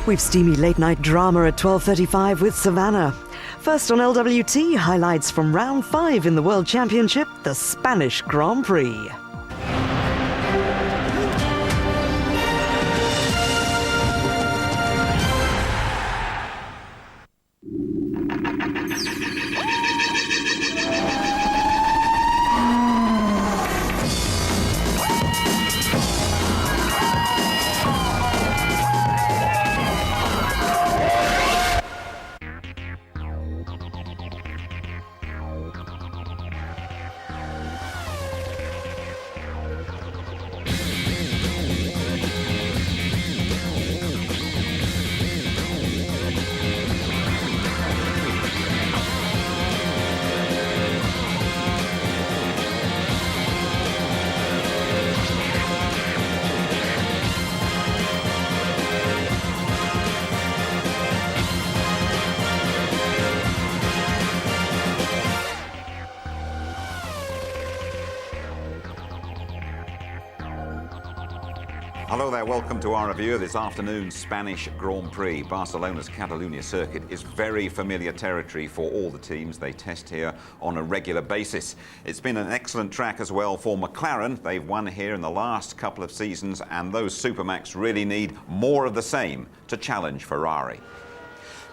We've steamy late-night drama at 12:35 with Savannah. First on LWT, highlights from round 5 in the World Championship, the Spanish Grand Prix. Hello there, welcome to our review of this afternoon's Spanish Grand Prix. Barcelona's Catalunya circuit is very familiar territory for all the teams. They test here on a regular basis. It's been an excellent track as well for McLaren. They've won here in the last couple of seasons, and those Supermacs really need more of the same to challenge Ferrari.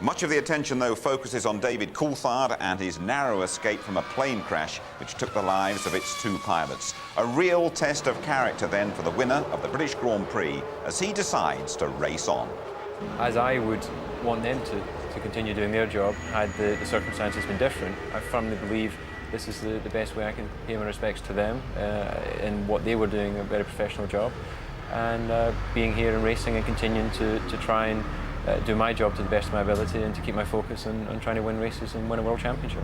Much of the attention, though, focuses on David Coulthard and his narrow escape from a plane crash which took the lives of its 2 pilots. A real test of character, then, for the winner of the British Grand Prix as he decides to race on. As I would want them to continue doing their job had the circumstances been different, I firmly believe this is the best way I can pay my respects to them in what they were doing, a very professional job, and being here and racing and continuing to try and do my job to the best of my ability and to keep my focus on trying to win races and win a world championship.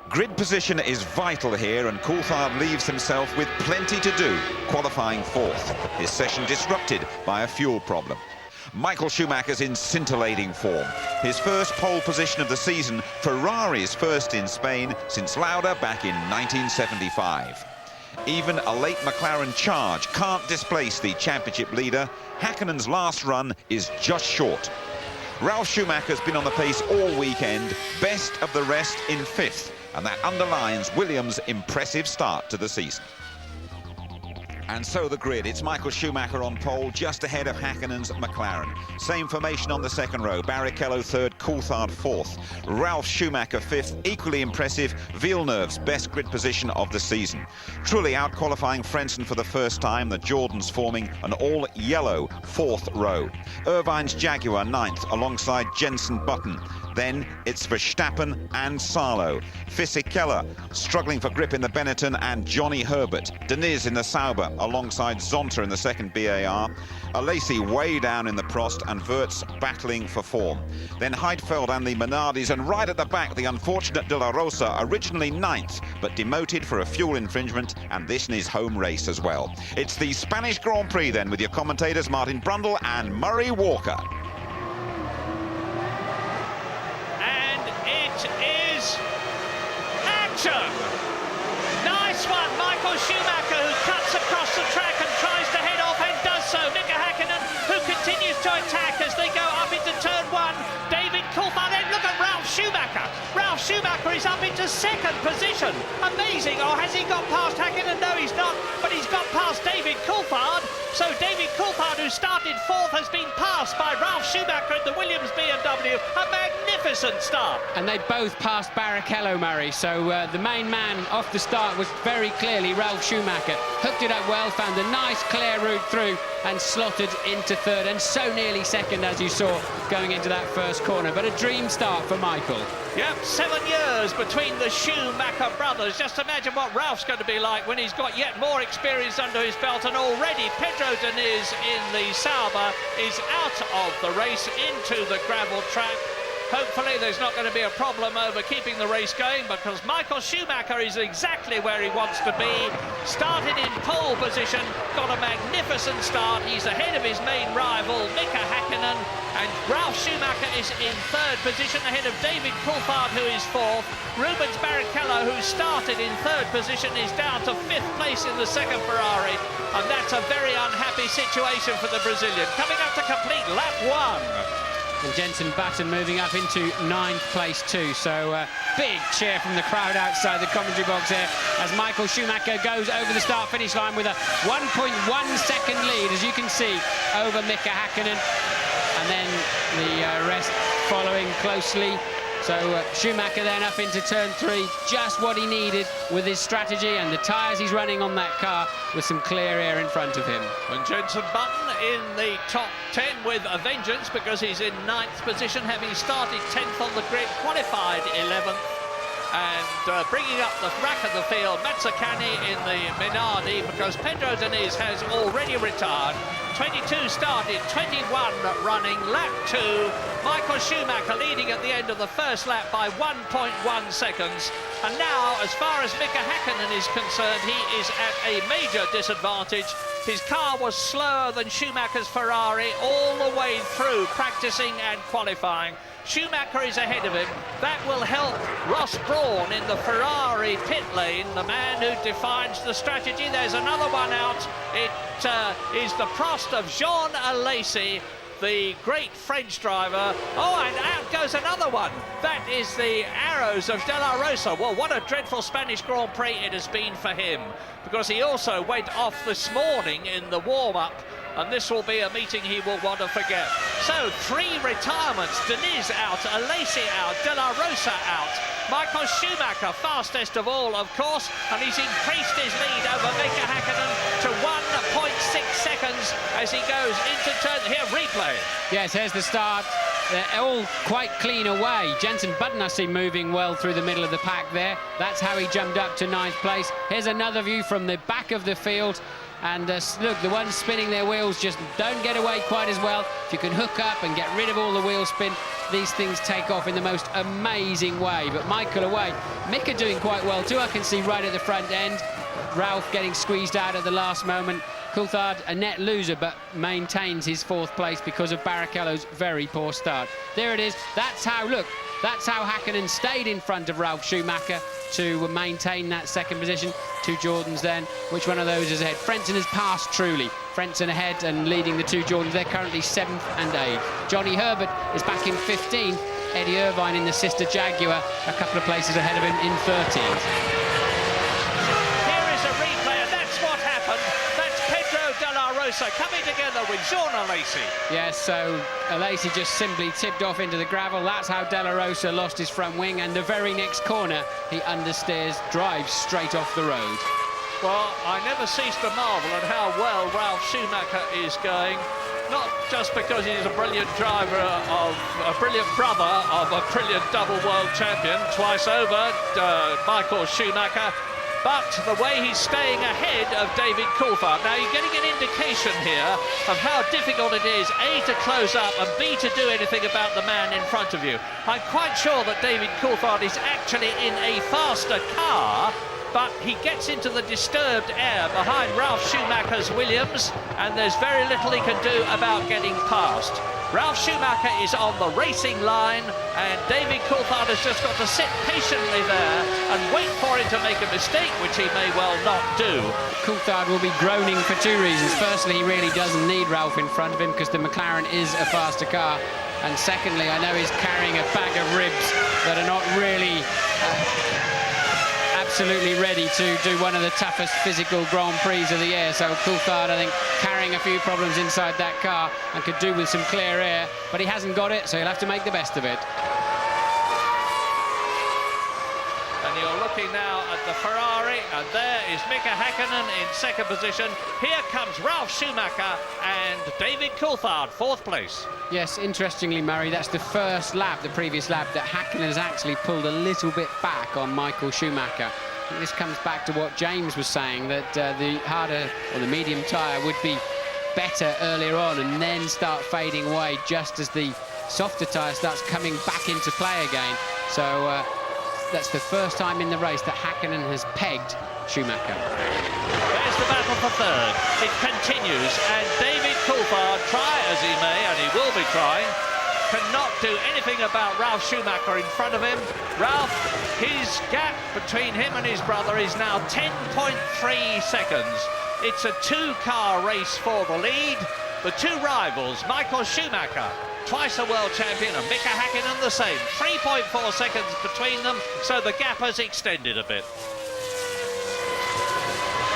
Grid position is vital here, and Coulthard leaves himself with plenty to do, qualifying 4th. His session disrupted by a fuel problem. Michael Schumacher's in scintillating form. His first pole position of the season, Ferrari's first in Spain since Lauda back in 1975. Even a late McLaren charge can't displace the championship leader. Häkkinen's last run is just short. Ralf Schumacher's been on the pace all weekend, best of the rest in 5th, and that underlines Williams' impressive start to the season. And so the grid, it's Michael Schumacher on pole, just ahead of Häkkinen's McLaren. Same formation on the second row, Barrichello 3rd, Coulthard 4th. Ralf Schumacher 5th, equally impressive, Villeneuve's best grid position of the season. Truly out-qualifying Frentzen for the first time, the Jordans forming an all-yellow 4th row. Irvine's Jaguar 9th, alongside Jenson Button. Then it's Verstappen and Salo. Fisichella struggling for grip in the Benetton, and Johnny Herbert. Deniz in the Sauber alongside Zonta in the second BAR. Alesi way down in the Prost, and Wirtz battling for form. Then Heidfeld and the Minardis, and right at the back the unfortunate De La Rosa, originally 9th but demoted for a fuel infringement, and this in his home race as well. It's the Spanish Grand Prix then, with your commentators Martin Brundle and Murray Walker. Is action! Nice one, Michael Schumacher, who cuts across the track and tries to head off and does so. Mika Häkkinen, who continues to attack as they go up into turn 1. David Coulthard, then look at Ralf Schumacher. Ralf Schumacher is up into 2nd position. Amazing. Or has he got past Häkkinen? No, he's not, but he's got past David Coulthard. So David Coulthard, who started 4th, has been passed by Ralf Schumacher at the Williams BMW. A magnificent start. And they both passed Barrichello, Murray. So the main man off the start was very clearly Ralf Schumacher. Hooked it up well, found a nice clear route through and slotted into 3rd, and so nearly 2nd, as you saw, going into that first corner. But a dream start for Michael. Yep, 7 years between the Schumacher brothers. Just imagine what Ralph's going to be like when he's got yet more experience under his belt, and already Pedro Diniz in the Sauber is out of the race into the gravel track. Hopefully there's not going to be a problem over keeping the race going, because Michael Schumacher is exactly where he wants to be. Started in pole position, got a magnificent start. He's ahead of his main rival, Mika Häkkinen, and Ralf Schumacher is in third position ahead of David Coulthard, who is fourth. Rubens Barrichello, who started in third position, is down to fifth place in the second Ferrari, and that's a very unhappy situation for the Brazilian. Coming up to complete lap one. And Jenson Button moving up into ninth place too. So big cheer from the crowd outside the commentary box there as Michael Schumacher goes over the start-finish line with a 1.1 second lead, as you can see, over Mika Häkkinen. And then the rest following closely. So Schumacher then up into turn 3, just what he needed with his strategy and the tyres he's running on that car with some clear air in front of him. And Jenson Button in the top 10 with a vengeance, because he's in 9th position, having started 10th on the grid, qualified 11th. And bringing up the back of the field, Mazzacani in the Minardi, because Pedro Diniz has already retired. 22 started, 21 running, lap 2. Michael Schumacher leading at the end of the first lap by 1.1 seconds. And now, as far as Mika Häkkinen is concerned, he is at a major disadvantage. His car was slower than Schumacher's Ferrari all the way through practicing and qualifying. Schumacher is ahead of him. That will help Ross Brawn in the Ferrari pit lane, the man who defines the strategy. There's another one out. It is the Prost of Jean Alesi, the great French driver. Oh, and out goes another one. That is the Arrows of De La Rosa. Well, what a dreadful Spanish Grand Prix it has been for him, because he also went off this morning in the warm-up, and this will be a meeting he will want to forget. So, 3 retirements. Diniz out, Alesi out, De La Rosa out. Michael Schumacher, fastest of all, of course, and he's increased his lead over Mika Häkkinen to 1.6 seconds as he goes into turn. Here, replay. Yes, here's the start. They're all quite clean away. Jenson Button, I see, moving well through the middle of the pack there. That's how he jumped up to 9th place. Here's another view from the back of the field. And look, the ones spinning their wheels just don't get away quite as well. If you can hook up and get rid of all the wheel spin, these things take off in the most amazing way. But Michael away. Mika doing quite well too, I can see right at the front end. Ralph getting squeezed out at the last moment. Coulthard, a net loser, but maintains his 4th place because of Barrichello's very poor start. There it is. That's how, look, that's how Häkkinen stayed in front of Ralf Schumacher to maintain that 2nd position. 2 Jordans then. Which one of those is ahead? Frentzen has passed truly. Frentzen ahead and leading the 2 Jordans. They're currently 7th and 8th. Johnny Herbert is back in 15th. Eddie Irvine in the sister Jaguar, a couple of places ahead of him in 13th. Coming together with Jean Alesi. Yes, so Alesi just simply tipped off into the gravel. That's how De La Rosa lost his front wing, and the very next corner he understeers, drives straight off the road. Well, I never cease to marvel at how well Ralf Schumacher is going. Not just because he's a brilliant driver, of a brilliant brother of a brilliant double world champion, twice over, Michael Schumacher, but the way he's staying ahead of David Coulthard. Now, you're getting an indication here of how difficult it is, A, to close up, and B, to do anything about the man in front of you. I'm quite sure that David Coulthard is actually in a faster car, but he gets into the disturbed air behind Ralf Schumacher's Williams, and there's very little he can do about getting past. Ralf Schumacher is on the racing line, and David Coulthard has just got to sit patiently there and wait for him to make a mistake, which he may well not do. Coulthard will be groaning for 2 reasons. Firstly, he really doesn't need Ralph in front of him because the McLaren is a faster car. And secondly, I know he's carrying a bag of ribs that are not really absolutely ready to do one of the toughest physical Grand Prix of the year. So Coulthard, I think, carrying a few problems inside that car and could do with some clear air, but he hasn't got it, so he'll have to make the best of it. And you're looking now at the Ferrari, and there is Mika Häkkinen in 2nd position. Here comes Ralf Schumacher and David Coulthard, 4th place. Yes, interestingly, Murray, that's the first lap, the previous lap, that Häkkinen has actually pulled a little bit back on Michael Schumacher. I think this comes back to what James was saying, that the harder or the medium tyre would be better earlier on and then start fading away just as the softer tyre starts coming back into play again. So that's the first time in the race that Häkkinen has pegged Schumacher. There's the battle for 3rd. It continues, and David Coulthard, try as he may, and he will be trying, cannot do anything about Ralf Schumacher in front of him. Ralf, his gap between him and his brother is now 10.3 seconds. It's a two-car race for the lead. The two rivals, Michael Schumacher, twice a world champion, and Mika Häkkinen the same. 3.4 seconds between them, so the gap has extended a bit.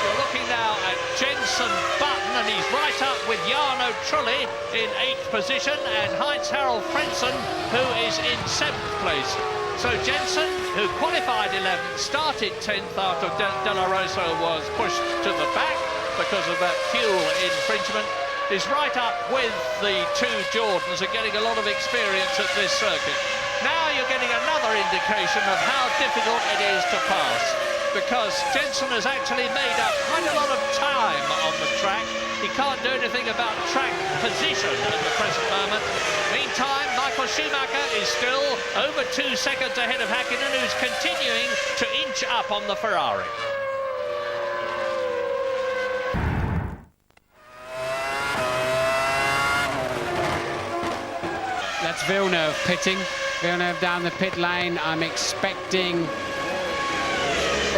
You're looking now at Jenson Button, and he's right up with Jarno Trulli in 8th position, and Heinz-Harald Frentzen, who is in 7th place. So Jenson, who qualified 11th, started 10th after De La Rosa was pushed to the back because of that fuel infringement, is right up with the two Jordans and getting a lot of experience at this circuit. Now you're getting another indication of how difficult it is to pass, because Jenson has actually made up quite a lot of time on the track. He can't do anything about track position at the present moment. Meantime, Michael Schumacher is still over 2 seconds ahead of Häkkinen, who's continuing to inch up on the Ferrari. That's Villeneuve pitting. Villeneuve down the pit lane. I'm expecting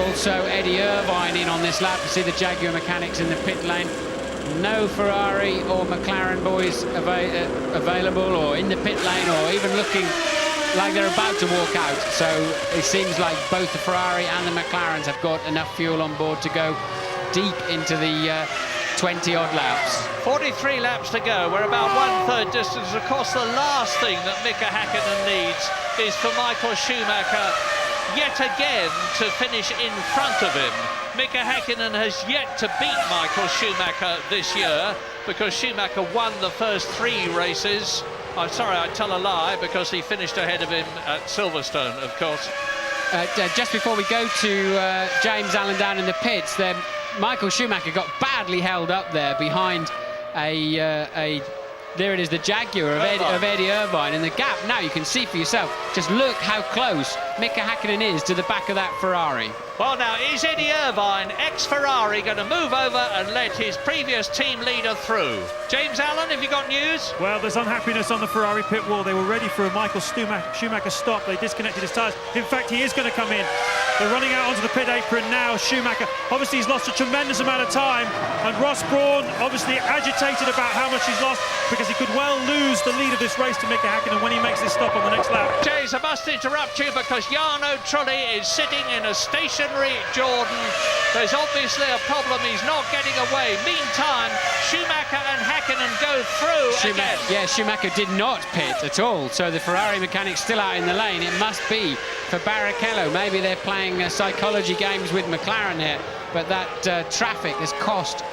also Eddie Irvine in on this lap. You see the Jaguar mechanics in the pit lane. No Ferrari or McLaren boys available or in the pit lane or even looking like they're about to walk out. So it seems like both the Ferrari and the McLarens have got enough fuel on board to go deep into the 20-odd laps. 43 laps to go. We're about 1/3 distance. Of course, the last thing that Mika Häkkinen needs is for Michael Schumacher yet again to finish in front of him. Mika Häkkinen has yet to beat Michael Schumacher this year, because Schumacher won the first 3 races. I'm sorry, I tell a lie, because he finished ahead of him at Silverstone, of course. Just before we go to James Allen down in the pits, then Michael Schumacher got badly held up there behind there it is, the Jaguar of Eddie Irvine, and the gap now you can see for yourself. Just look how close Mika Häkkinen is to the back of that Ferrari. Well, now, is Eddie Irvine, ex-Ferrari, going to move over and let his previous team leader through? James Allen, have you got news? Well, there's unhappiness on the Ferrari pit wall. They were ready for a Michael Schumacher stop. They disconnected his tyres. In fact, he is going to come in. They're running out onto the pit apron now. Schumacher, obviously, he's lost a tremendous amount of time. And Ross Brawn, obviously agitated about how much he's lost, because he could well lose the lead of this race to Mika Häkkinen when he makes this stop on the next lap. James, I must interrupt you, because Jarno Trulli is sitting in a stationary Jordan. There's obviously a problem. He's not getting away. Meantime, Schumacher and Häkkinen go through again. Yeah, Schumacher did not pit at all, so the Ferrari mechanic's still out in the lane. It must be for Barrichello. Maybe they're playing psychology games with McLaren here, but that traffic has cost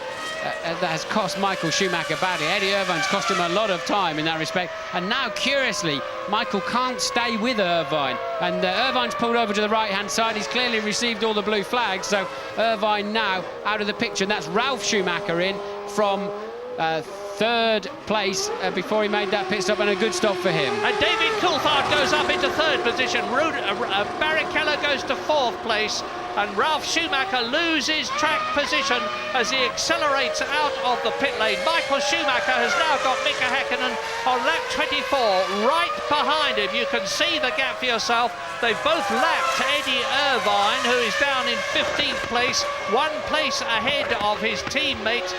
Michael Schumacher badly. Eddie Irvine's cost him a lot of time in that respect, and now curiously Michael can't stay with Irvine, and Irvine's pulled over to the right hand side. He's clearly received all the blue flags, so Irvine now out of the picture, and that's Ralf Schumacher in from 3rd place before he made that pit stop, and a good stop for him. And David Coulthard goes up into 3rd position. Barrichello goes to 4th place, and Ralf Schumacher loses track position as he accelerates out of the pit lane. Michael Schumacher has now got Mika Häkkinen on lap 24 right behind him. You can see the gap for yourself. They've both lapped Eddie Irvine, who is down in 15th place, 1 place ahead of his teammate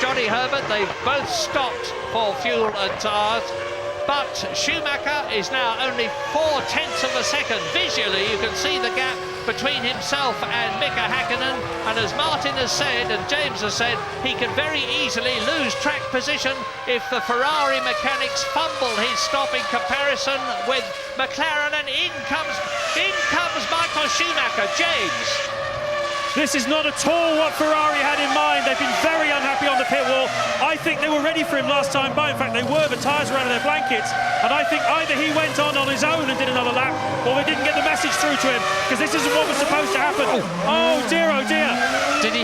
Johnny Herbert. They've both stopped for fuel and tyres. But Schumacher is now only 0.4 of a second. Visually, you can see the gap between himself and Mika Häkkinen. And as Martin has said, and James has said, he can very easily lose track position if the Ferrari mechanics fumble his stop in comparison with McLaren. And in comes Michael Schumacher. James. This is not at all what Ferrari had in mind. They've been very unhappy on the pit wall. I think they were ready for him last time by. In fact, they were. The tyres were out of their blankets. And I think either he went on his own and did another lap, or they didn't get the message through to him, because this isn't what was supposed to happen. Oh dear, oh dear. Did he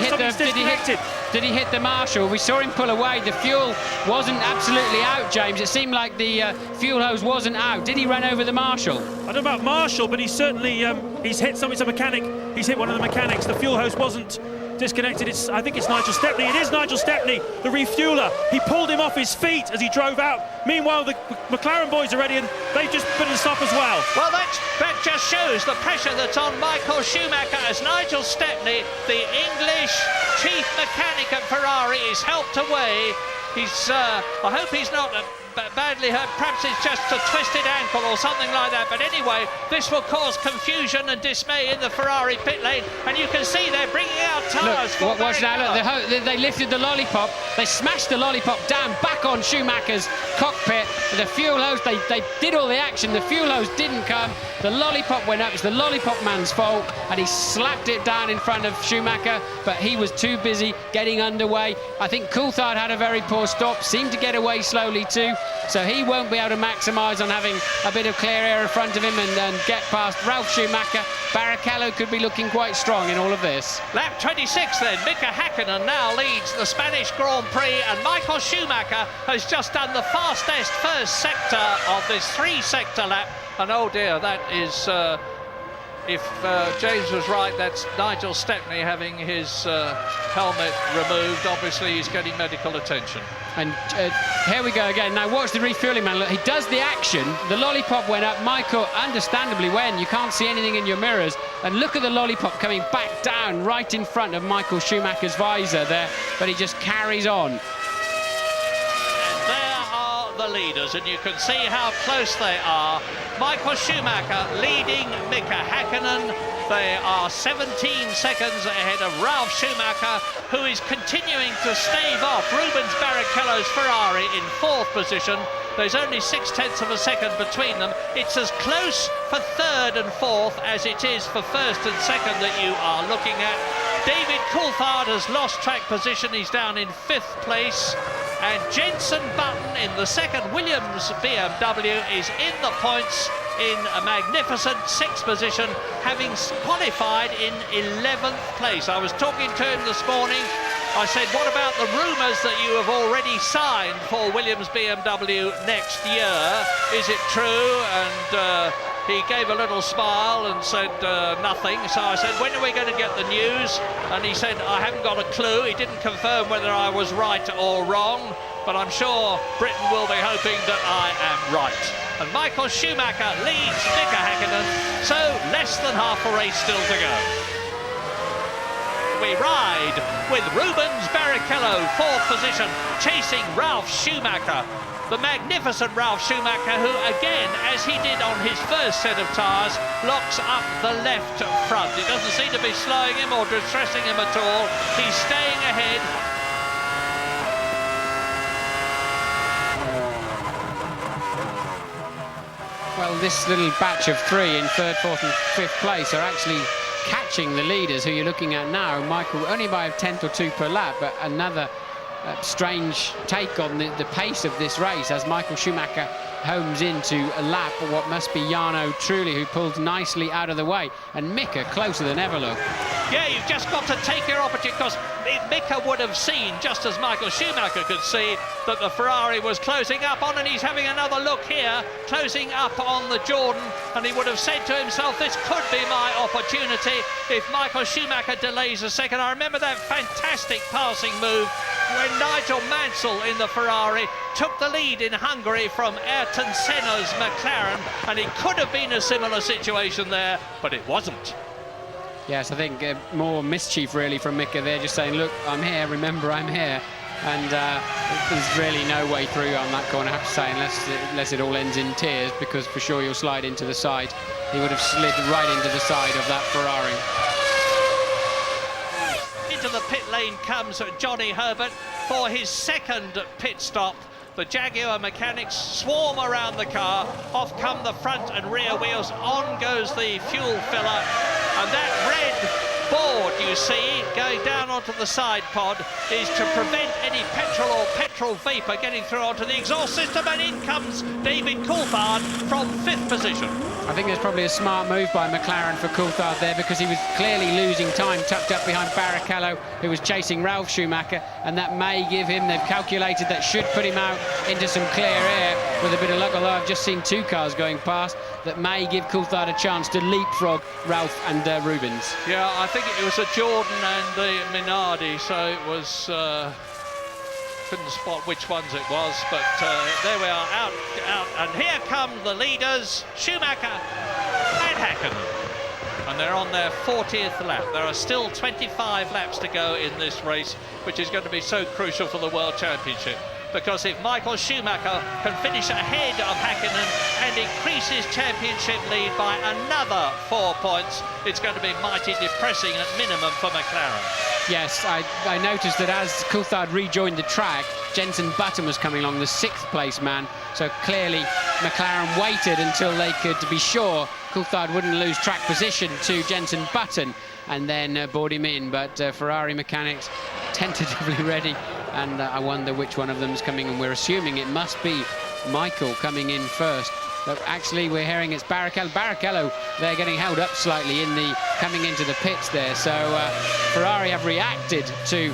hit the marshal? We saw him pull away. The fuel wasn't absolutely out, James. It seemed like the fuel hose wasn't out. Did he run over the marshal? I don't know about Marshall, but he's certainly he's hit some mechanic. He's hit one of the mechanics. The fuel hose wasn't disconnected. I think it's Nigel Stepney. It is Nigel Stepney, the refueler. He pulled him off his feet as he drove out. Meanwhile, the McLaren boys are ready, and they've just put a stop as well. Well, that just shows the pressure that's on Michael Schumacher as Nigel Stepney, the English chief mechanic at Ferrari, is helped away. I hope he's not badly hurt. Perhaps it's just a twisted ankle or something like that. But anyway, this will cause confusion and dismay in the Ferrari pit lane. And you can see they're bringing out tyres. Look, watch now. Look, they lifted the lollipop. They smashed the lollipop down back on Schumacher's cockpit. The fuel hose, they did all the action. The fuel hose didn't come. The lollipop went up. It's the lollipop man's fault. And he slapped it down in front of Schumacher. But he was too busy getting underway. I think Coulthard had a very poor stop. Seemed to get away slowly too. So he won't be able to maximise on having a bit of clear air in front of him and get past Ralf Schumacher. Barrichello could be looking quite strong in all of this. Lap 26 then, Mika Häkkinen now leads the Spanish Grand Prix, and Michael Schumacher has just done the fastest first sector of this three-sector lap. And oh dear, that is, if James was right, that's Nigel Stepney having his helmet removed. Obviously he's getting medical attention. And here we go again. Now watch the refueling man. Look, he does the action. The lollipop went up. Michael understandably went. You can't see anything in your mirrors. And look at the lollipop coming back down right in front of Michael Schumacher's visor there. But he just carries on. And there are the leaders, and you can see how close they are. Michael Schumacher leading Mika Häkkinen. They are 17 seconds ahead of Ralf Schumacher, who is continuing to stave off Rubens Barrichello's Ferrari in fourth position. There's only 0.6 of a second between them. It's as close for third and fourth as it is for first and second that you are looking at. David Coulthard has lost track position. He's down in fifth place. And Jenson Button in the second Williams BMW is in the points in a magnificent sixth position, having qualified in 11th place. I was talking to him this morning. I said, what about the rumours that you have already signed for Williams BMW next year? Is it true? And he gave a little smile and said nothing. So I said, when are we going to get the news? And he said, I haven't got a clue. He didn't confirm whether I was right or wrong, but I'm sure Britain will be hoping that I am right. And Michael Schumacher leads Mika Häkkinen, so less than half a race still to go. We ride with Rubens Barrichello, fourth position, chasing Ralf Schumacher. The magnificent Ralf Schumacher, who again, as he did on his first set of tyres, locks up the left front. It doesn't seem to be slowing him or distressing him at all. He's staying ahead. Well, this little batch of three in third, fourth and fifth place are actually catching the leaders who you're looking at now. Michael only by a tenth or two per lap, but another strange take on the pace of this race as Michael Schumacher homes into a lap of what must be Jarno Trulli, who pulled nicely out of the way, and Mika closer than ever. Look. Yeah, you've just got to take your opportunity, because Mika would have seen, just as Michael Schumacher could see, that the Ferrari was closing up on, and he's having another look here, closing up on the Jordan, and he would have said to himself, this could be my opportunity if Michael Schumacher delays a second. I remember that fantastic passing move when Nigel Mansell in the Ferrari took the lead in Hungary from Ayrton Senna's McLaren, and it could have been a similar situation there, but it wasn't. Yes, I think more mischief really from Mika there, just saying, look, I'm here, remember I'm here. And there's really no way through on that corner, I have to say, unless it all ends in tears, because for sure you'll slide into the side. He would have slid right into the side of that Ferrari. Into the pit lane comes Johnny Herbert for his second pit stop. The Jaguar mechanics swarm around the car. Off come the front and rear wheels. On goes the fuel filler. And that red board you see going down onto the side pod is to prevent any petrol or petrol vapour getting through onto the exhaust system. And in comes David Coulthard from fifth position. I think there's probably a smart move by McLaren for Coulthard there, because he was clearly losing time tucked up behind Barrichello, who was chasing Ralf Schumacher, and that may give him, they've calculated that should put him out into some clear air with a bit of luck, although I've just seen two cars going past, that may give Coulthard a chance to leapfrog Ralf and Rubens. Yeah, I think think it was a Jordan and the Minardi, so it was... couldn't spot which ones it was, but there we are, out, and here come the leaders, Schumacher and Häkkinen, and they're on their 40th lap. There are still 25 laps to go in this race, which is going to be so crucial for the World Championship, because if Michael Schumacher can finish ahead of Häkkinen and increase his championship lead by another 4 points, it's going to be mighty depressing at minimum for McLaren. Yes, I noticed that as Coulthard rejoined the track, Jenson Button was coming along, the 6th place man. So clearly McLaren waited until they could be sure Coulthard wouldn't lose track position to Jenson Button and then board him in. But Ferrari mechanics tentatively ready, and I wonder which one of them is coming, and we're assuming it must be Michael coming in first. But actually we're hearing it's Barrichello. They're getting held up slightly in the coming into the pits there. So Ferrari have reacted to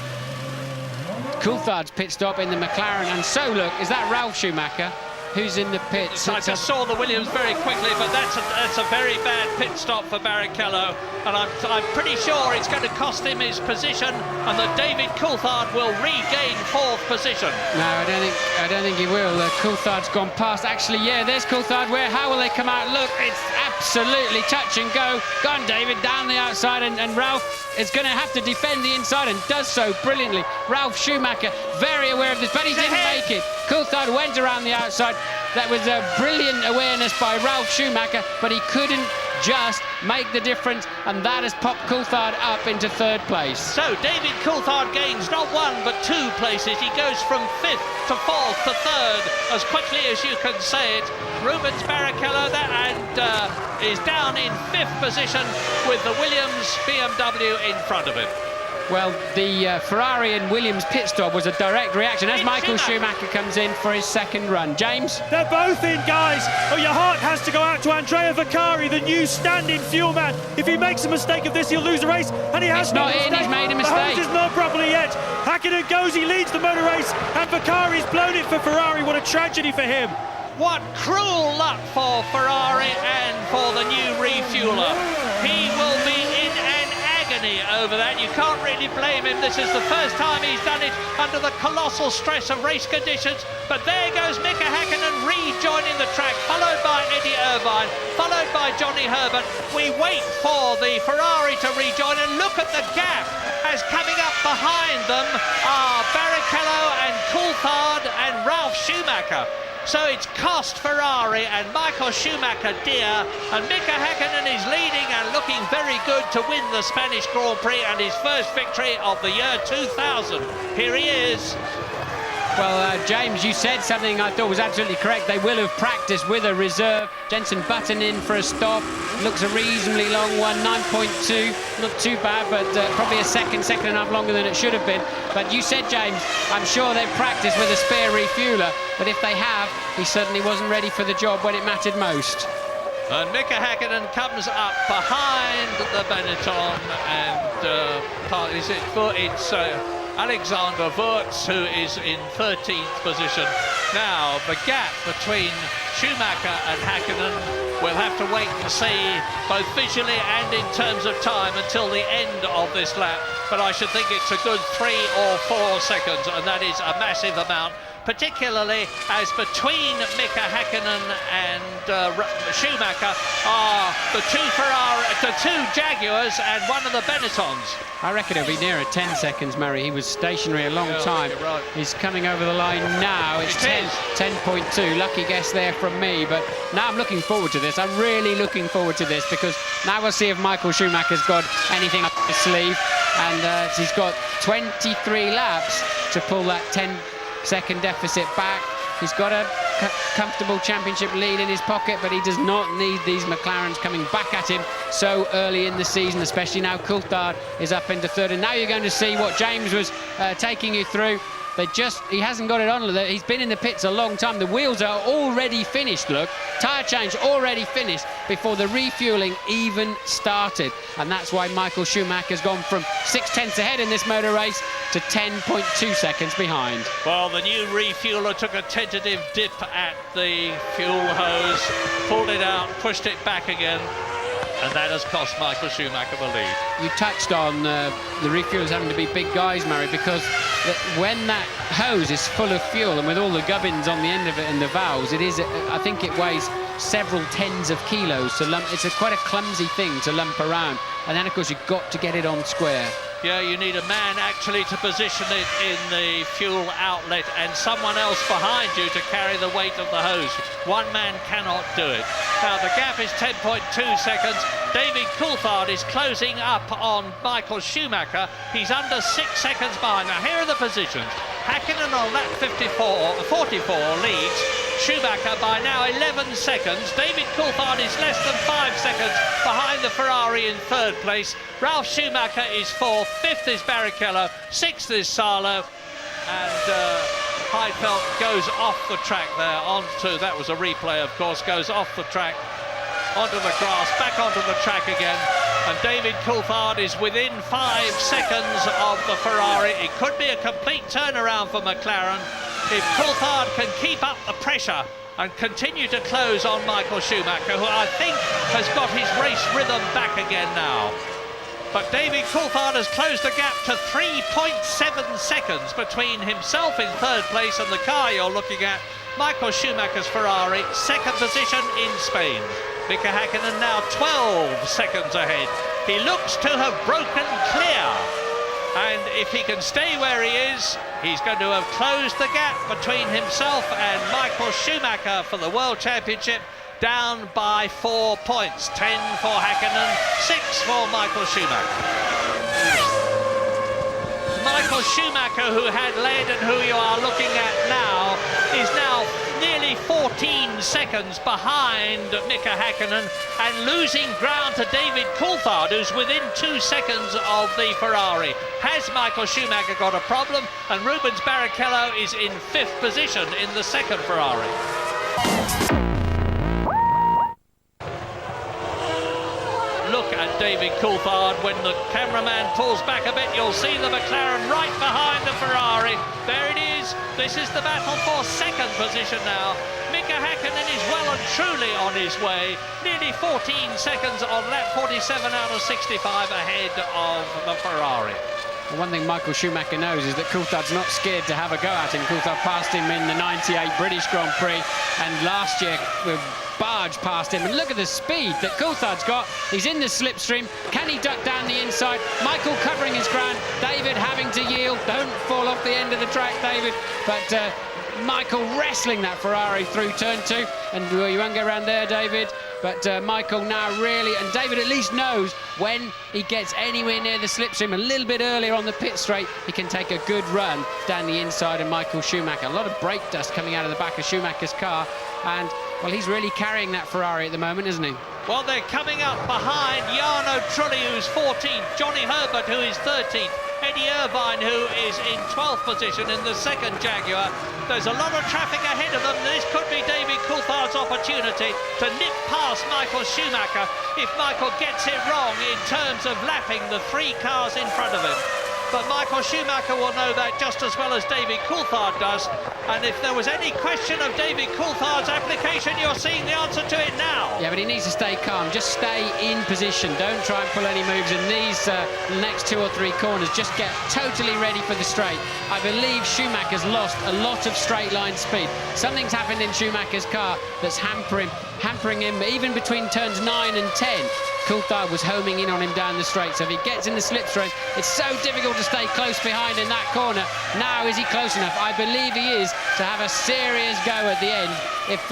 Coulthard's pit stop in the McLaren, and so look, is that Ralf Schumacher who's in the pits? I just saw the Williams very quickly, but that's a very bad pit stop for Barrichello, and I'm pretty sure it's going to cost him his position, and that David Coulthard will regain 4th position. No, I don't think he will. Coulthard's gone past. Actually, yeah, there's Coulthard. How will they come out? Look, it's absolutely touch and go. Gone, David, down the outside, and Ralf is going to have to defend the inside and does so brilliantly. Ralf Schumacher, very aware of this, but he didn't make it. Coulthard went around the outside. That was a brilliant awareness by Ralf Schumacher, but he couldn't just make the difference, and that has popped Coulthard up into 3rd place. So David Coulthard gains not 1 but 2 places. He goes from 5th to 4th to 3rd as quickly as you can say it. Rubens Barrichello is down in 5th position with the Williams BMW in front of him. Well, the Ferrari and Williams pit stop was a direct reaction as Michael Schumacher comes in for his 2nd run. James? They're both in, guys. Oh, your heart has to go out to Andrea Vaccari, the new stand-in fuel man. If he makes a mistake of this, he'll lose the race, and he has not in. He's made a mistake. The hose is not properly yet. Häkkinen goes, he leads the motor race, and Vaccari's blown it for Ferrari. What a tragedy for him. What cruel luck for Ferrari and for the new refueler. He will be in an agony over that. You can't really blame him. This is the first time he's done it under the colossal stress of race conditions. But there goes Mika Häkkinen rejoining the track, followed by Eddie Irvine, followed by Johnny Herbert. We wait for the Ferrari to rejoin, and look at the gap as coming up behind them are Barrichello and Coulthard and Ralf Schumacher. So it's cost Ferrari and Michael Schumacher dear, and Mika Häkkinen is leading and looking very good to win the Spanish Grand Prix and his first victory of the year 2000. Here he is. Well, James, you said something I thought was absolutely correct. They will have practiced with a reserve. Jenson Button in for a stop. Looks a reasonably long one, 9.2. Not too bad, but probably a second and a half longer than it should have been. But you said, James, I'm sure they've practiced with a spare refueler. But if they have, he certainly wasn't ready for the job when it mattered most. And Mika Häkkinen comes up behind the Benetton, and it's Alexander Wurz, who is in 13th position. Now, the gap between Schumacher and Häkkinen, we'll have to wait and see, both visually and in terms of time, until the end of this lap. But I should think it's a good 3 or 4 seconds, and that is a massive amount, particularly as between Mika Häkkinen and Schumacher are the two Jaguars and one of the Benettons. I reckon it'll be nearer 10 seconds, Murray. He was stationary a long time. Right. He's coming over the line now. It's 10.2. Lucky guess there from me. But now I'm looking forward to this. I'm really looking forward to this, because now we'll see if Michael Schumacher's got anything up his sleeve. And he's got 23 laps to pull that 10-second deficit back. He's got a comfortable championship lead in his pocket, but he does not need these McLarens coming back at him so early in the season, especially now Coulthard is up into 3rd. And now you're going to see what James was taking you through. He hasn't got it on. He's been in the pits a long time. The wheels are already finished, look. Tyre change already finished before the refueling even started. And that's why Michael Schumacher's gone from 6/10 ahead in this motor race to 10.2 seconds behind. Well, the new refueler took a tentative dip at the fuel hose, pulled it out, pushed it back again, and that has cost Michael Schumacher the lead. you touched on the refuelers having to be big guys, Murray, because when that hose is full of fuel and with all the gubbins on the end of it and the valves, it is, I think it weighs several tens of kilos to lump. It's quite a clumsy thing to lump around, and then of course you've got to get it on square. Yeah, you need a man actually to position it in the fuel outlet and someone else behind you to carry the weight of the hose. One man cannot do it. Now the gap is 10.2 seconds. David Coulthard is closing up on Michael Schumacher. He's under 6 seconds behind. Now here are the positions. Häkkinen on lap 44 leads Schumacher by now 11 seconds. David Coulthard is less than 5 seconds behind the Ferrari in third place. Ralf Schumacher is fourth, fifth is Barrichello, sixth is Salo, and Heidfeld goes off the track there onto, that was a replay of course, goes off the track onto the grass, back onto the track again, and David Coulthard is within 5 seconds of the Ferrari. It could be a complete turnaround for McLaren if Coulthard can keep up the pressure and continue to close on Michael Schumacher, who I think has got his race rhythm back again now. But David Coulthard has closed the gap to 3.7 seconds between himself in third place and the car you're looking at, Michael Schumacher's Ferrari, second position in Spain. Mika Häkkinen now 12 seconds ahead. He looks to have broken clear. And if he can stay where he is, he's going to have closed the gap between himself and Michael Schumacher for the World Championship, down by 4 points. 10 for Häkkinen, 6 for Michael Schumacher. Michael Schumacher, who had led and who you are looking at now, is now nearly 14 seconds behind Mika Häkkinen and losing ground to David Coulthard, who's within 2 seconds of the Ferrari. Has Michael Schumacher got a problem? And Rubens Barrichello is in 5th position in the second Ferrari. Look at David Coulthard. When the cameraman pulls back a bit, you'll see the McLaren right behind the Ferrari. There it is. This is the battle for second position now. Mika Häkkinen is well and truly on his way. Nearly 14 seconds on lap 47 out of 65 ahead of the Ferrari. Well, one thing Michael Schumacher knows is that Coulthard's not scared to have a go at him. Coulthard passed him in the 98 British Grand Prix, and last year barged past him. And look at the speed that Coulthard's got. He's in the slipstream. Can he duck down the inside? Michael covering his ground. David having to yield. Don't fall off the end of the track, David. But Michael wrestling that Ferrari through turn 2. And well, you won't go around there, David. But Michael now really, and David at least knows when he gets anywhere near the slipstream a little bit earlier on the pit straight, he can take a good run down the inside of Michael Schumacher. A lot of brake dust coming out of the back of Schumacher's car, and well, he's really carrying that Ferrari at the moment, isn't he? Well, they're coming up behind Jarno Trulli, who's 14th, Johnny Herbert, who is 13th, Eddie Irvine, who is in 12th position in the second Jaguar. There's a lot of traffic ahead of them. This could be David Coulthard's opportunity to nip past Michael Schumacher if Michael gets it wrong in terms of lapping the 3 cars in front of him. But Michael Schumacher will know that just as well as David Coulthard does. And if there was any question of David Coulthard's application, you're seeing the answer to it now. Yeah, but he needs to stay calm. Just stay in position. Don't try and pull any moves in these next 2 or 3 corners. Just get totally ready for the straight. I believe Schumacher's lost a lot of straight line speed. Something's happened in Schumacher's car that's hampering him even between turns 9 and 10. Coulthard was homing in on him down the straight, so if he gets in the slipstream, it's so difficult to stay close behind in that corner. Now, is he close enough? I believe he is, to have a serious go at the end. If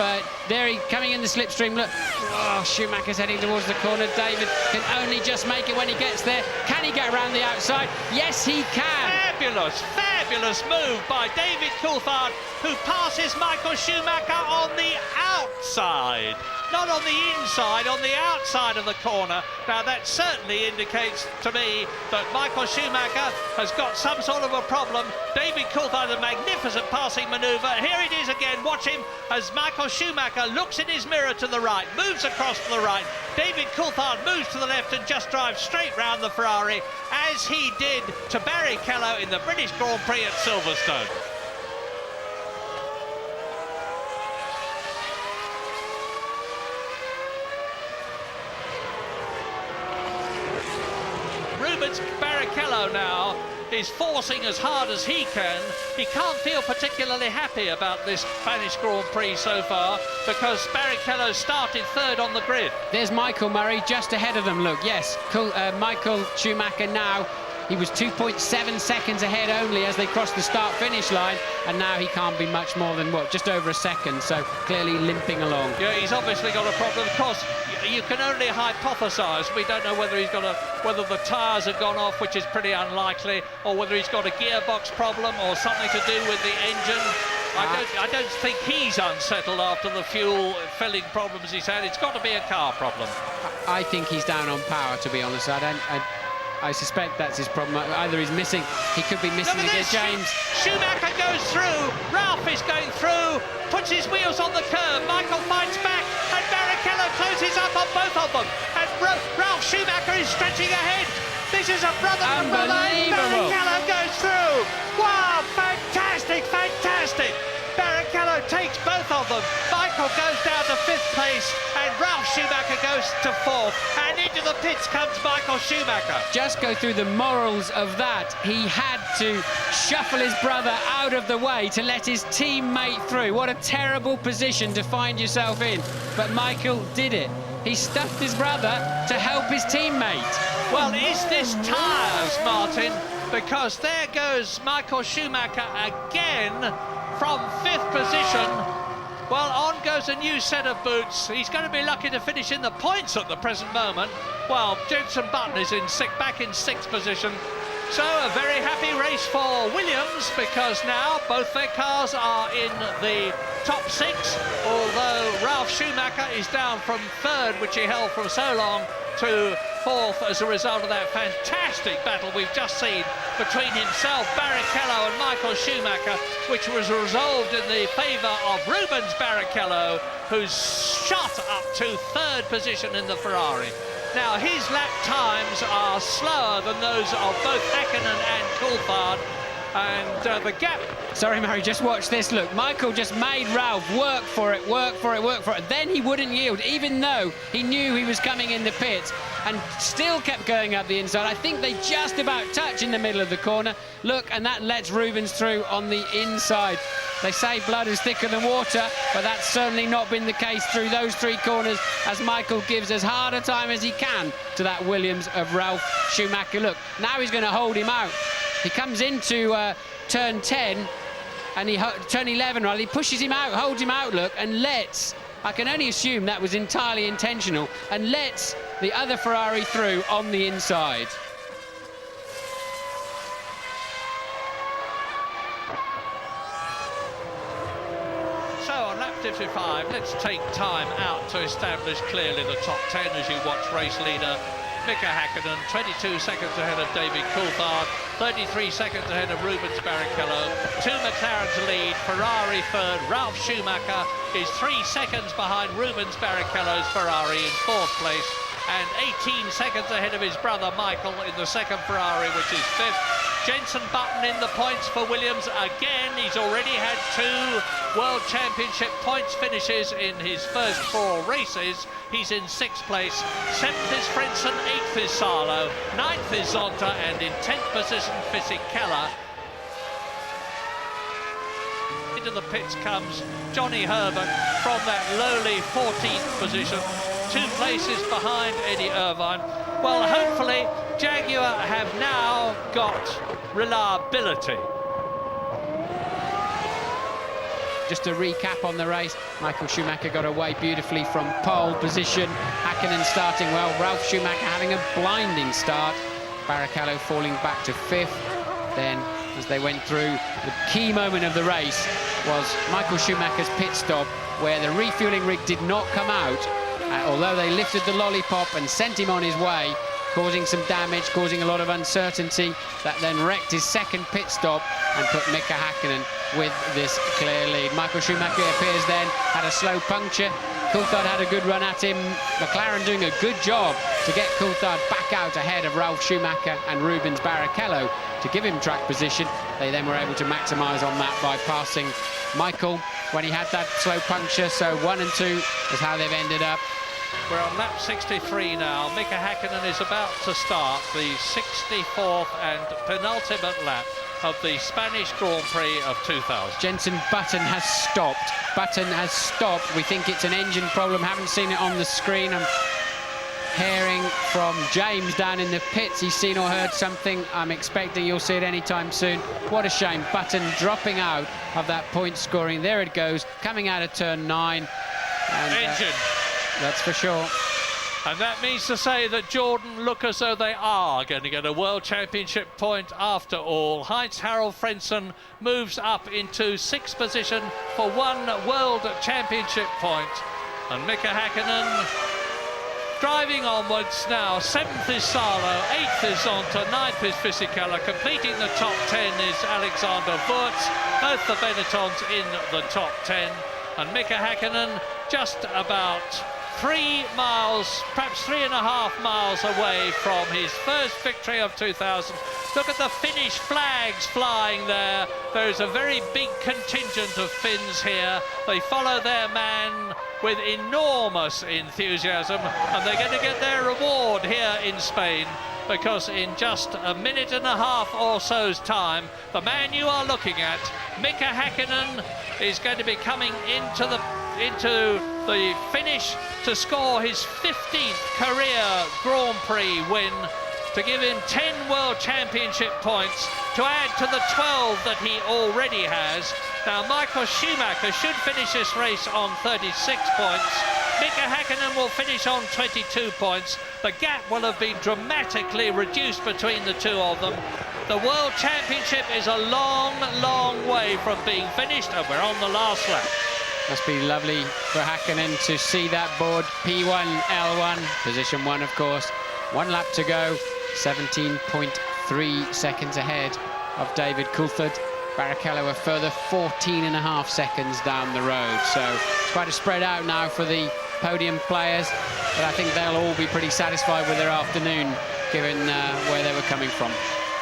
there he coming in the slipstream, look, oh, Schumacher's heading towards the corner. David can only just make it when he gets there. Can he get around the outside? Yes, he can. Fabulous move by David Coulthard, who passes Michael Schumacher on the outside. Not on the inside, on the outside of the corner. Now that certainly indicates to me that Michael Schumacher has got some sort of a problem. David Coulthard, a magnificent passing manoeuvre. Here it is again. Watch him as Michael Schumacher looks in his mirror to the right, moves across to the right. David Coulthard moves to the left and just drives straight round the Ferrari, as he did to Barrichello in the British Grand Prix at Silverstone. Rubens Barrichello now is forcing as hard as he can. He can't feel particularly happy about this Spanish Grand Prix so far because Barrichello started third on the grid. There's Michael Murray just ahead of them, look, yes. Michael Schumacher now, he was 2.7 seconds ahead only as they crossed the start-finish line, and now he can't be much more than, what, just over a second, so clearly limping along. Yeah, he's obviously got a problem. Of course, you can only hypothesise. We don't know whether whether the tyres have gone off, which is pretty unlikely, or whether he's got a gearbox problem or something to do with the engine. I don't think he's unsettled after the fuel filling problems he's had. It's got to be a car problem. I think he's down on power, to be honest. I suspect that's his problem. Either he's missing, he could be missing again, James. Schumacher goes through, Ralph is going through, puts his wheels on the curb, Michael fights back, and Barrichello closes up on both of them. And Ralph Schumacher is stretching ahead. This is a brother and brother, and Barrichello goes through. Wow, fantastic, fantastic. Barrichello takes both of them. Michael goes down to 5th place, and Ralph Schumacher goes to 4th. And into the pits comes Michael Schumacher. Just go through the morals of that. He had to shuffle his brother out of the way to let his teammate through. What a terrible position to find yourself in. But Michael did it. He stuffed his brother to help his teammate. Well, is this tyres, Martin? Because there goes Michael Schumacher again from 5th position. Well, on goes a new set of boots. He's going to be lucky to finish in the points at the present moment. Well, Jenson Button is back in 6th position. So a very happy race for Williams, because now both their cars are in the top 6, although Ralph Schumacher is down from 3rd, which he held for so long, to 4th as a result of that fantastic battle we've just seen between himself, Barrichello, and Michael Schumacher, which was resolved in the favour of Rubens Barrichello, who's shot up to 3rd position in the Ferrari. Now, his lap times are slower than those of both Häkkinen and Coulthard, and the gap... Sorry, Murray, just watch this. Look, Michael just made Ralph work for it. Then he wouldn't yield, even though he knew he was coming in the pits, and still kept going up the inside. I think they just about touch in the middle of the corner. Look, and that lets Rubens through on the inside. They say blood is thicker than water, but that's certainly not been the case through those 3 corners, as Michael gives as hard a time as he can to that Williams of Ralph Schumacher. Look, now he's going to hold him out. He comes into turn 10, and turn 11, rather, he pushes him out, holds him out, look, and lets, I can only assume that was entirely intentional, and lets the other Ferrari through on the inside. So on lap 55, let's take time out to establish clearly the top 10 as you watch race leader Mika Häkkinen, 22 seconds ahead of David Coulthard, 33 seconds ahead of Rubens Barrichello, 2 McLarens lead, Ferrari 3rd, Ralph Schumacher is 3 seconds behind Rubens Barrichello's Ferrari in 4th place, and 18 seconds ahead of his brother Michael in the 2nd Ferrari, which is 5th. Jenson Button in the points for Williams again. He's already had 2 World Championship points finishes in his first 4 races. He's in 6th place. 7th is Frentzen, 8th is Salo, 9th is Zonta, and in 10th position Fisichella. Into the pits comes Johnny Herbert from that lowly 14th position, 2 places behind Eddie Irvine. Well, hopefully Jaguar have now got reliability. Just a recap on the race, Michael Schumacher got away beautifully from pole position, Häkkinen starting well, Ralph Schumacher having a blinding start, Barrichello falling back to 5th. Then, as they went through, the key moment of the race was Michael Schumacher's pit stop, where the refueling rig did not come out, although they lifted the lollipop and sent him on his way, causing some damage, causing a lot of uncertainty. That then wrecked his 2nd pit stop and put Mika Häkkinen with this clear lead. Michael Schumacher appears then, had a slow puncture. Coulthard had a good run at him. McLaren doing a good job to get Coulthard back out ahead of Ralph Schumacher and Rubens Barrichello to give him track position. They then were able to maximise on that by passing Michael when he had that slow puncture. So 1 and 2 is how they've ended up. We're on lap 63 now. Mika Häkkinen is about to start the 64th and penultimate lap of the Spanish Grand Prix of 2000. Jenson Button has stopped. Button has stopped. We think it's an engine problem. Haven't seen it on the screen. I'm hearing from James down in the pits. He's seen or heard something. I'm expecting you'll see it anytime soon. What a shame. Button dropping out of that point scoring. There it goes, coming out of turn 9. And, engine. That's for sure. And that means to say that Jordan look as though they are going to get a World Championship point after all. Heinz-Harald Frentzen moves up into 6th position for 1 World Championship point. And Mika Häkkinen driving onwards now. 7th is Salo, 8th is Zonta, 9th is Fisichella. Completing the top 10 is Alexander Wurz. Both the Benettons in the top 10. And Mika Häkkinen just about 3 miles, perhaps 3.5 miles away from his first victory of 2000. Look at the Finnish flags flying there. There's a very big contingent of Finns here. They follow their man with enormous enthusiasm, and they're going to get their reward here in Spain, because in just a minute and a half or so's time, the man you are looking at, Mika Häkkinen, is going to be coming into the finish to score his 15th career Grand Prix win, to give him 10 World Championship points, to add to the 12 that he already has. Now, Michael Schumacher should finish this race on 36 points. Mika Häkkinen will finish on 22 points. The gap will have been dramatically reduced between the two of them. The World Championship is a long, long way from being finished, and we're on the last lap. Must be lovely for Häkkinen to see that board. P1, L1, position 1, of course. 1 lap to go, 17.3 seconds ahead of David Coulthard. Barrichello a further 14.5 seconds down the road. So it's quite a spread out now for the podium players, but I think they'll all be pretty satisfied with their afternoon, given where they were coming from.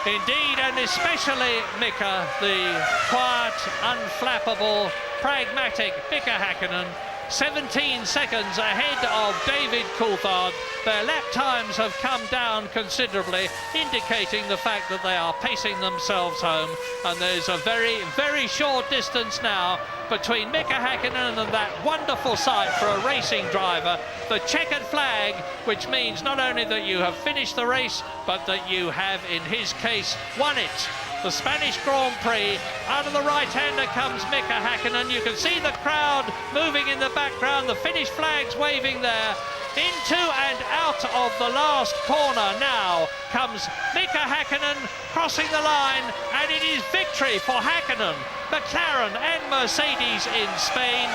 Indeed, and especially Mika, the quiet, unflappable, pragmatic Mika Häkkinen, 17 seconds ahead of David Coulthard. Their lap times have come down considerably, indicating the fact that they are pacing themselves home, and there's a very, very short distance now between Mika Häkkinen and that wonderful sight for a racing driver, the checkered flag, which means not only that you have finished the race, but that you have, in his case, won it. The Spanish Grand Prix. Out of the right-hander comes Mika Häkkinen. You can see the crowd moving in the background, the Finnish flags waving there. Into and out of the last corner now comes Mika Häkkinen, crossing the line, and it is victory for Häkkinen, McLaren and Mercedes in Spain.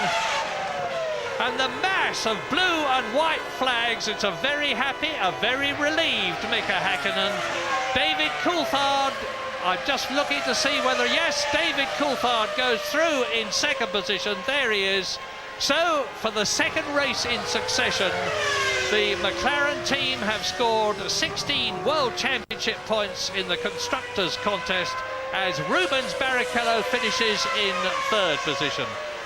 And the mass of blue and white flags, it's a very happy, a very relieved Mika Häkkinen. David Coulthard, I'm just looking to see whether, yes, David Coulthard goes through in 2nd position. There he is. So, for the 2nd race in succession, the McLaren team have scored 16 World Championship points in the Constructors' Contest, as Rubens Barrichello finishes in 3rd position.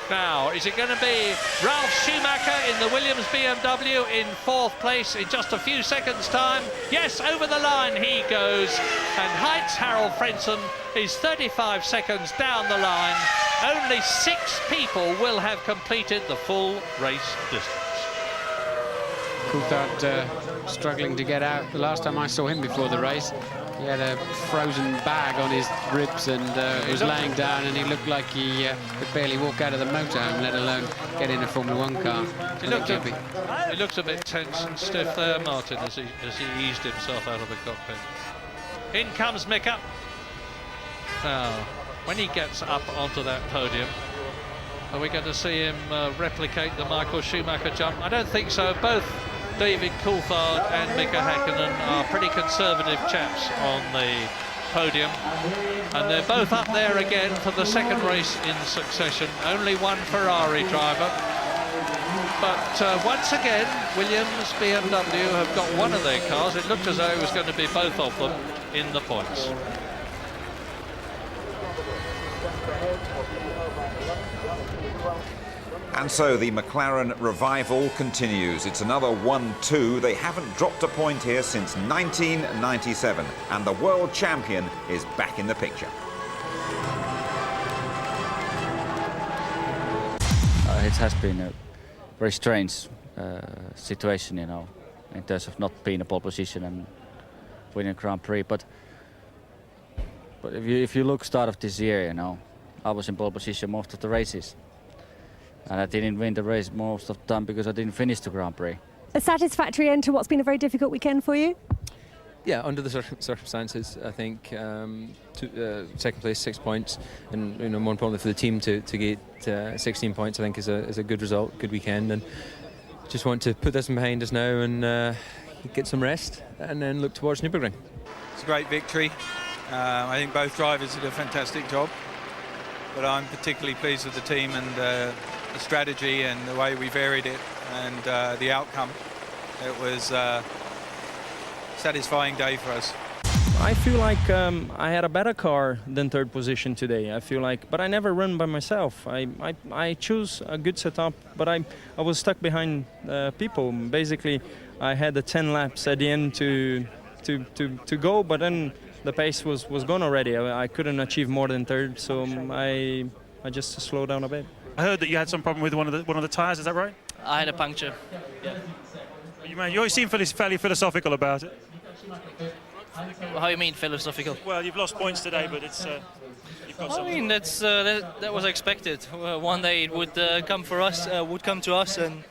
Now, is it going to be Ralf Schumacher in the Williams BMW in 4th place in just a few seconds' time? Yes, over the line he goes. And Heinz-Harald Frentzen is 35 seconds down the line. Only 6 people will have completed the full race distance. Coulthard struggling to get out. The last time I saw him before the race, he had a frozen bag on his ribs and was laying down, and he looked like he could barely walk out of the motorhome, let alone get in a Formula 1 car. He looks a bit tense and stiff there, Martin, as he eased himself out of the cockpit. In comes Mika. Now, when he gets up onto that podium, are we going to see him replicate the Michael Schumacher jump? I don't think so. Both David Coulthard and Mika Häkkinen are pretty conservative chaps on the podium, and they're both up there again for the 2nd race in succession. Only one Ferrari driver, but once again Williams BMW have got one of their cars. It looked as though it was going to be both of them in the points. And so the McLaren revival continues. It's another 1-2. They haven't dropped a point here since 1997, and the world champion is back in the picture. It has been a very strange situation, you know, in terms of not being a pole position and winning a Grand Prix. But if you look start of this year, you know, I was in pole position most of the races. And I didn't win the race most of the time because I didn't finish the Grand Prix. A satisfactory end to what's been a very difficult weekend for you? Yeah, under the circumstances, I think second place, 6 points, and more importantly for the team to get 16 points, I think is a good result, good weekend, and just want to put this behind us now and get some rest, and then look towards Nürburgring. It's a great victory. I think both drivers did a fantastic job, but I'm particularly pleased with the team and the strategy and the way we varied it and the outcome. It was a satisfying day for us. I feel like I had a better car than third position today. I feel like, but I never run by myself. I choose a good setup, but I was stuck behind people. Basically, I had the 10 laps at the end to go, but then the pace was gone already. I couldn't achieve more than third, so I just slowed down a bit. I heard that you had some problem with one of the tyres. Is that right? I had a puncture. Yeah. You always seem fairly philosophical about it. How you mean philosophical? Well, you've lost points today, but it's. You've got I mean, that was expected. One day it would come for us, would come to us, and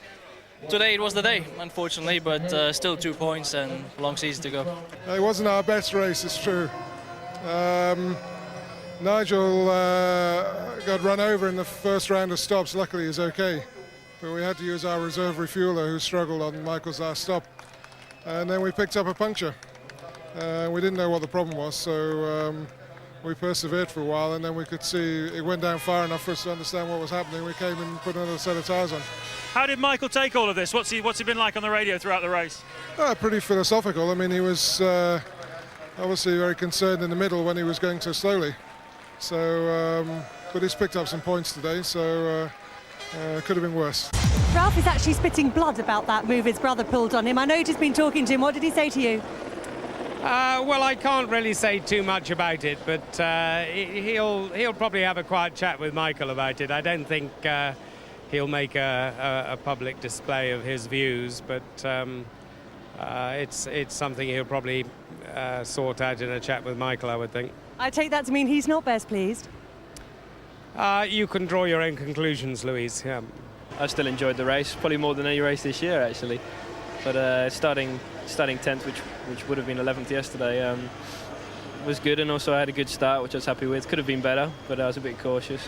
today it was the day, unfortunately. But still 2 points and long season to go. It wasn't our best race, it's true. Nigel got run over in the first round of stops. Luckily, he's okay. But we had to use our reserve refueler, who struggled on Michael's last stop. And then we picked up a puncture. We didn't know what the problem was, so we persevered for a while, and then we could see it went down far enough for us to understand what was happening. We came and put another set of tyres on. How did Michael take all of this? What's he been like on the radio throughout the race? Pretty philosophical. I mean, he was obviously very concerned in the middle when he was going so slowly. So, but he's picked up some points today, so could have been worse. Ralph is actually spitting blood about that move his brother pulled on him. I know he's been talking to him. What did he say to you? Well, I can't really say too much about it, but he'll probably have a quiet chat with Michael about it. I don't think he'll make a public display of his views, but it's something he'll probably sort out in a chat with Michael, I would think. I take that to mean he's not best pleased. You can draw your own conclusions, Louise. Yeah. I still enjoyed the race, probably more than any race this year, actually. But starting 10th, which would have been 11th yesterday, was good, and also I had a good start, which I was happy with. Could have been better, but I was a bit cautious.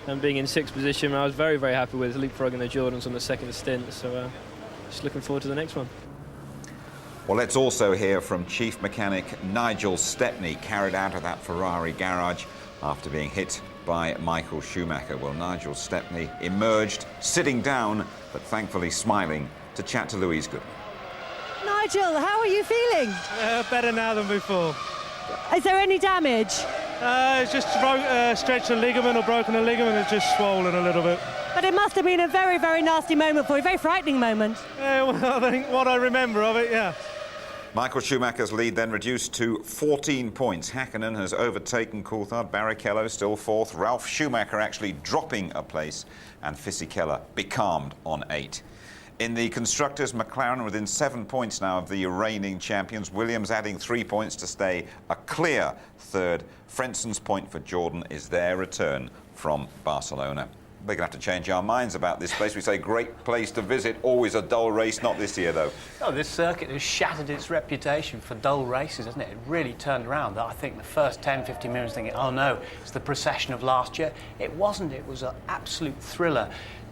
And being in 6th position, I was very, very happy with leapfrogging the Jordans on the second stint. So just looking forward to the next one. Well, let's also hear from Chief Mechanic Nigel Stepney, carried out of that Ferrari garage after being hit by Michael Schumacher. Well, Nigel Stepney emerged sitting down, but thankfully smiling, to chat to Louise Good. Nigel, how are you feeling? Better now than before. Is there any damage? It's just stretched a ligament or broken a ligament. It's just swollen a little bit. But it must have been a very, very nasty moment for you, a very frightening moment. Well, I think what I remember of it, yeah. Michael Schumacher's lead then reduced to 14 points. Hakkinen has overtaken Coulthard. Barrichello still fourth. Ralf Schumacher actually dropping a place. And Fisichella becalmed on 8. In the constructors, McLaren within 7 points now of the reigning champions. Williams adding 3 points to stay a clear third. Frenson's point for Jordan is their return from Barcelona. We're going to have to change our minds about this place. We say great place to visit, always a dull race, not this year though. Oh, this circuit has shattered its reputation for dull races, hasn't it? It really turned around. I think the first 10, 15 minutes thinking, oh no, it's the procession of last year. It wasn't. It was an absolute thriller,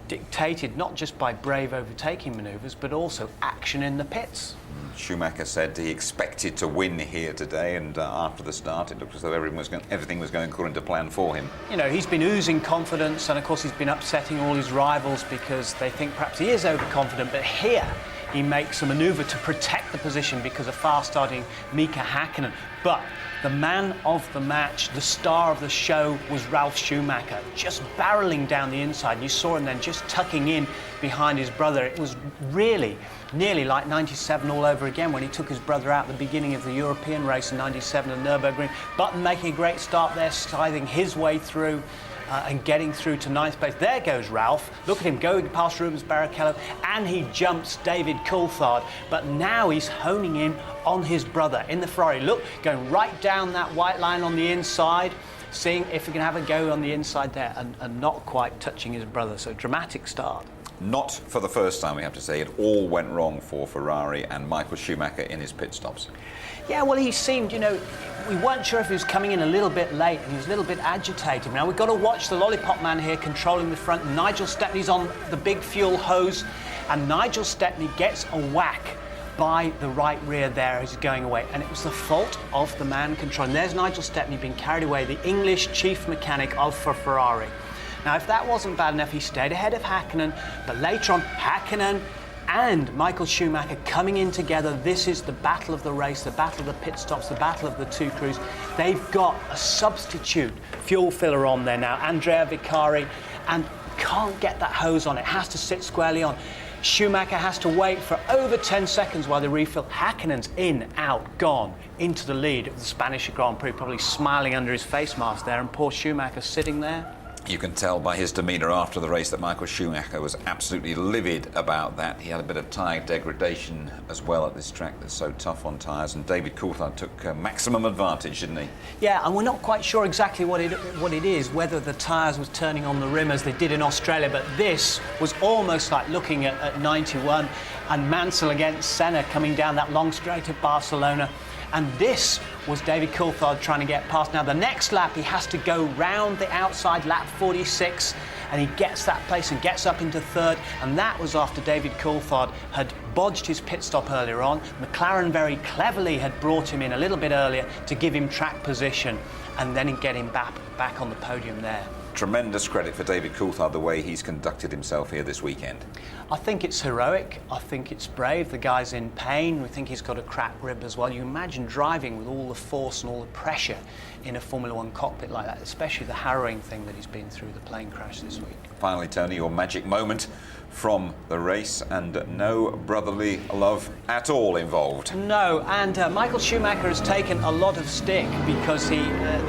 dictated not just by brave overtaking manoeuvres, but also action in the pits. Schumacher said he expected to win here today, and after the start it looked as though everything was going according to plan for him. You know, he's been oozing confidence, and of course he's been upsetting all his rivals because they think perhaps he is overconfident, but here he makes a manoeuvre to protect the position because of fast-starting Mika Hakkinen. But the man of the match, the star of the show, was Ralf Schumacher, just barreling down the inside. And you saw him then just tucking in behind his brother. It was really nearly like 97 all over again when he took his brother out at the beginning of the European race in 97 at Nürburgring. Button making a great start there, sliding his way through and getting through to ninth place. There goes Ralf. Look at him going past Rubens Barrichello, and he jumps David Coulthard. But now he's honing in on his brother in the Ferrari. Look, going right down that white line on the inside, seeing if he can have a go on the inside there, and not quite touching his brother. So dramatic start. Not for the first time, we have to say. It all went wrong for Ferrari and Michael Schumacher in his pit stops. Yeah, well, he seemed, you know, we weren't sure if he was coming in a little bit late, and he was a little bit agitated. Now, we've got to watch the Lollipop Man here controlling the front. Nigel Stepney's on the big fuel hose, and Nigel Stepney gets a whack by the right rear there as he's going away, and it was the fault of the man controlling. There's Nigel Stepney being carried away, the English chief mechanic of Ferrari. Now, if that wasn't bad enough, he stayed ahead of Hakkinen, but later on, Hakkinen and Michael Schumacher coming in together. This is the battle of the race, the battle of the pit stops, the battle of the two crews. They've got a substitute fuel filler on there now, Andrea Vicari, and can't get that hose on. It has to sit squarely on. Schumacher has to wait for over 10 seconds while they refill. Hakkinen's in, out, gone, into the lead of the Spanish Grand Prix, probably smiling under his face mask there, and poor Schumacher sitting there. You can tell by his demeanour after the race that Michael Schumacher was absolutely livid about that. He had a bit of tyre degradation as well at this track that's so tough on tyres, and David Coulthard took maximum advantage, didn't he? Yeah, and we're not quite sure exactly what it is, whether the tyres was turning on the rim as they did in Australia, but this was almost like looking at 91 and Mansell against Senna coming down that long straight at Barcelona. And this was David Coulthard trying to get past. Now, the next lap, he has to go round the outside, lap 46, and he gets that place and gets up into third. And that was after David Coulthard had bodged his pit stop earlier on. McLaren very cleverly had brought him in a little bit earlier to give him track position and then get him back on the podium there. Tremendous credit for David Coulthard, the way he's conducted himself here this weekend. I think it's heroic. I think it's brave. The guy's in pain. We think he's got a cracked rib as well. You imagine driving with all the force and all the pressure in a Formula One cockpit like that, especially the harrowing thing that he's been through, the plane crash this week. Finally, Tony, your magic moment from the race, and no brotherly love at all involved. No, and Michael Schumacher has taken a lot of stick because the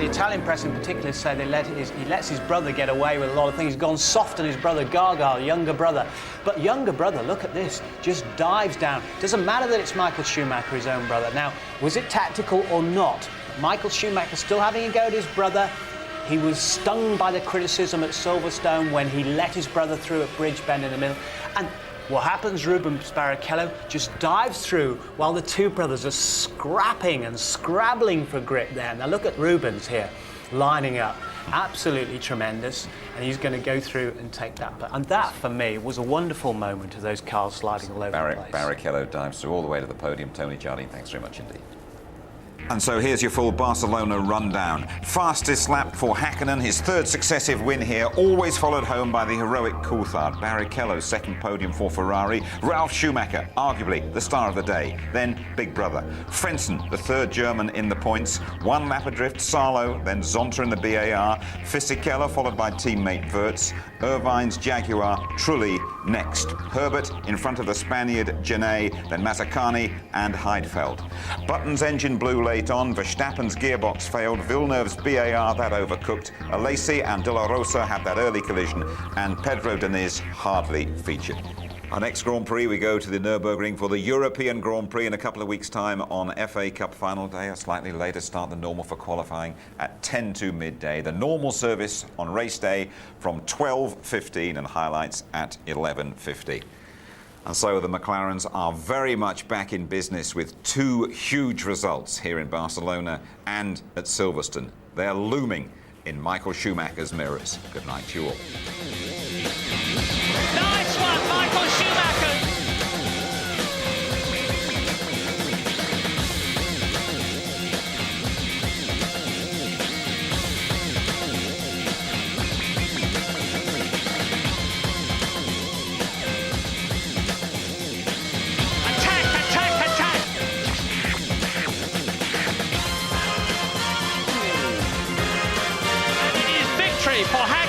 Italian press in particular say he lets his brother get away with a lot of things. He's gone soft on his brother Gaga, younger brother. But younger brother, look at this, just dives down. Doesn't matter that it's Michael Schumacher, his own brother. Now, was it tactical or not? Michael Schumacher still having a go at his brother. He was stung by the criticism at Silverstone when he let his brother through at Bridgebend in the middle. And what happens, Rubens Barrichello just dives through while the two brothers are scrapping and scrabbling for grip there. Now look at Rubens here, lining up. Absolutely tremendous. And he's going to go through and take that. And that, for me, was a wonderful moment of those cars sliding all over the place. Barrichello dives through all the way to the podium. Tony Jardine, thanks very much indeed. And so here's your full Barcelona rundown. Fastest lap for Hakkinen, his third successive win here, always followed home by the heroic Coulthard. Barrichello's second podium for Ferrari. Ralf Schumacher, arguably the star of the day. Then Big Brother. Frentzen, the third German in the points. One lap adrift, Salo, then Zonta in the BAR. Fisichella followed by teammate Wirtz. Irvine's Jaguar, Trulli next. Herbert in front of the Spaniard Genet, then Mazzacani and Heidfeld. Button's engine blew late on, Verstappen's gearbox failed, Villeneuve's BAR, that overcooked, Alesi and De La Rosa had that early collision, and Pedro Diniz hardly featured. Our next Grand Prix, we go to the Nürburgring for the European Grand Prix in a couple of weeks' time on FA Cup final day, a slightly later start than normal for qualifying at 10 to midday. The normal service on race day from 12:15 and highlights at 11:50. And so the McLarens are very much back in business with two huge results here in Barcelona and at Silverstone. They're looming in Michael Schumacher's mirrors. Good night to you all. Nice one, Michael Schumacher. for